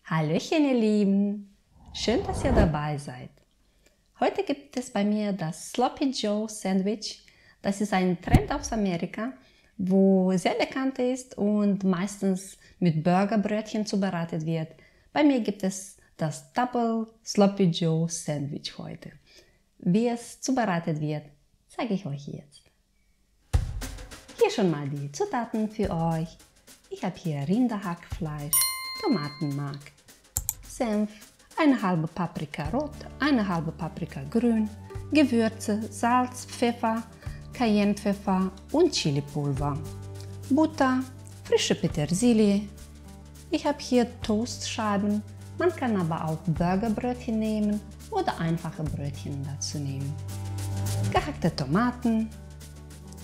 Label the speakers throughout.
Speaker 1: Hallöchen ihr Lieben, schön, dass ihr dabei seid. Heute gibt es bei mir das Sloppy Joe Sandwich. Das ist ein Trend aus Amerika, wo sehr bekannt ist und meistens mit Burgerbrötchen zubereitet wird. Bei mir gibt es das Double Sloppy Joe Sandwich heute. Wie es zubereitet wird, zeige ich euch jetzt. Hier schon mal die Zutaten für euch. Ich habe hier Rinderhackfleisch, Tomatenmark, Senf, eine halbe Paprika rot, eine halbe Paprika grün, Gewürze, Salz, Pfeffer, Cayennepfeffer und Chilipulver, Butter, frische Petersilie. Ich habe hier Toastscheiben, man kann aber auch Burgerbrötchen nehmen oder einfache Brötchen dazu nehmen. Gehackte Tomaten,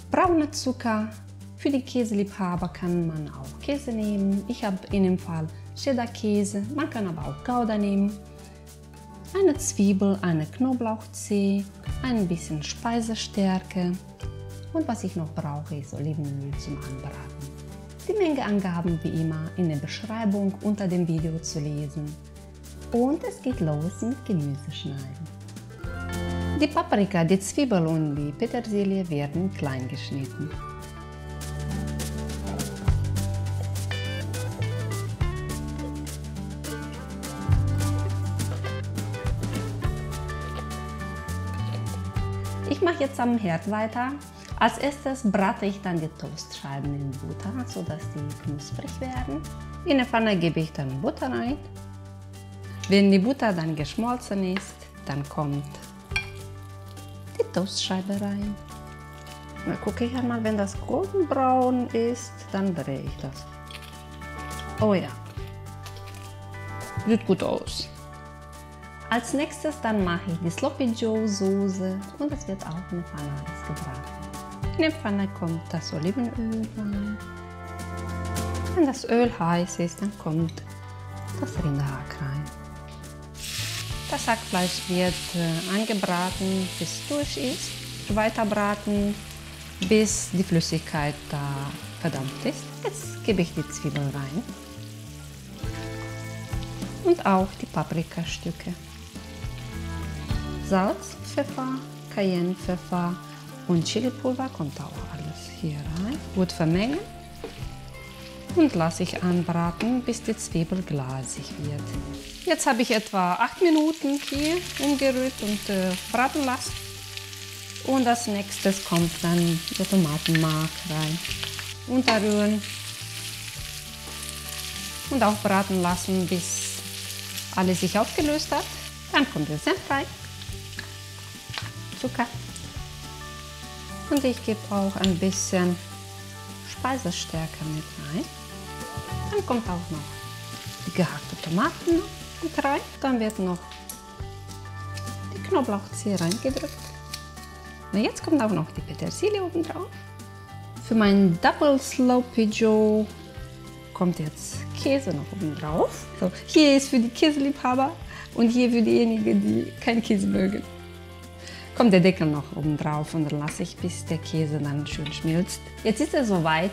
Speaker 1: brauner Zucker, für die Käseliebhaber kann man auch Käse nehmen. Ich habe in dem Fall Cheddar-Käse, man kann aber auch Gouda nehmen. Eine Zwiebel, eine Knoblauchzehe, ein bisschen Speisestärke und was ich noch brauche ist Olivenöl zum Anbraten. Die Mengeangaben wie immer in der Beschreibung unter dem Video zu lesen. Und es geht los mit Gemüseschneiden. Die Paprika, die Zwiebel und die Petersilie werden klein geschnitten. Ich mache jetzt am Herd weiter. Als erstes brate ich dann die Toastscheiben in Butter, sodass die knusprig werden. In der Pfanne gebe ich dann Butter rein. Wenn die Butter dann geschmolzen ist, dann kommt die Toastscheibe rein. Dann gucke ich einmal, wenn das goldenbraun ist, dann drehe ich das. Oh ja, sieht gut aus. Als nächstes dann mache ich die Sloppy Joe Soße und es wird auch in der Pfanne alles gebraten. In der Pfanne kommt das Olivenöl rein. Wenn das Öl heiß ist, dann kommt das Rinderhack rein. Das Hackfleisch wird angebraten, bis es durch ist. Weiter braten, bis die Flüssigkeit da verdampft ist. Jetzt gebe ich die Zwiebel rein und auch die Paprikastücke. Salz, Pfeffer, Cayennepfeffer und Chilipulver kommt auch alles hier rein. Gut vermengen und lasse ich anbraten, bis die Zwiebel glasig wird. Jetzt habe ich etwa 8 Minuten hier umgerührt und braten lassen. Und als nächstes kommt dann der Tomatenmark rein. Unterrühren und auch braten lassen, bis alles sich aufgelöst hat. Dann kommt der Senf rein. Zucker und ich gebe auch ein bisschen Speisestärke mit rein. Dann kommt auch noch die gehackte Tomaten mit rein. Dann wird noch die Knoblauchzehe reingedrückt. Und jetzt kommt auch noch die Petersilie oben drauf. Für meinen Double Sloppy Joe kommt jetzt Käse noch oben drauf. So, hier ist für die Käseliebhaber und hier für diejenigen, die keinen Käse mögen. Kommt der Deckel noch oben drauf und dann lasse ich, bis der Käse dann schön schmilzt. Jetzt ist er soweit.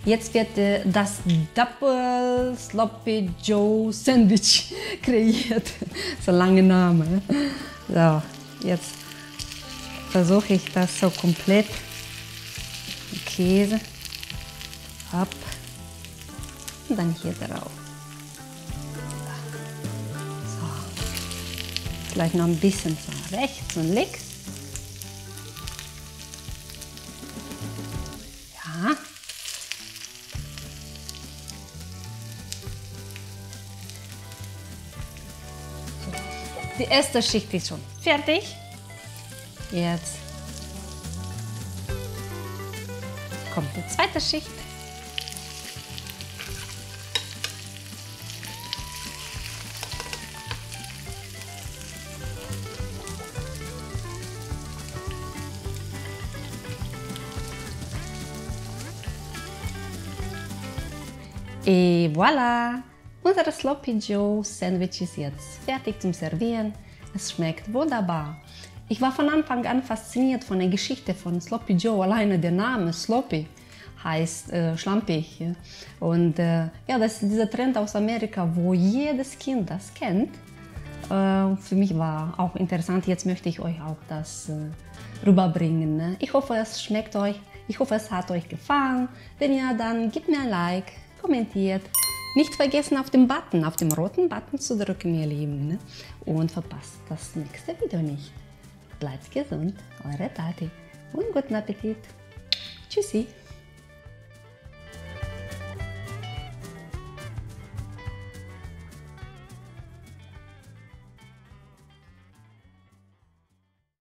Speaker 1: Jetzt wird das Double Sloppy Joe Sandwich kreiert. So ein langer Name. So, jetzt versuche ich das so komplett. Den Käse ab und dann hier drauf. So. Vielleicht noch ein bisschen so rechts und links. Ja. Die erste Schicht ist schon fertig. Jetzt kommt die zweite Schicht. Et voilà! Unser Sloppy Joe Sandwich ist jetzt fertig zum Servieren. Es schmeckt wunderbar. Ich war von Anfang an fasziniert von der Geschichte von Sloppy Joe. Alleine der Name Sloppy heißt schlampig. Und ja, das ist dieser Trend aus Amerika, wo jedes Kind das kennt. Für mich war auch interessant, jetzt möchte ich euch auch das rüberbringen. Ne? Ich hoffe, es schmeckt euch, ich hoffe, es hat euch gefallen. Wenn ja, dann gebt mir ein Like, kommentiert. Nicht vergessen, auf den roten Button zu drücken, ihr Lieben. Ne? Und verpasst das nächste Video nicht. Bleibt gesund, eure Tati und guten Appetit. Tschüssi.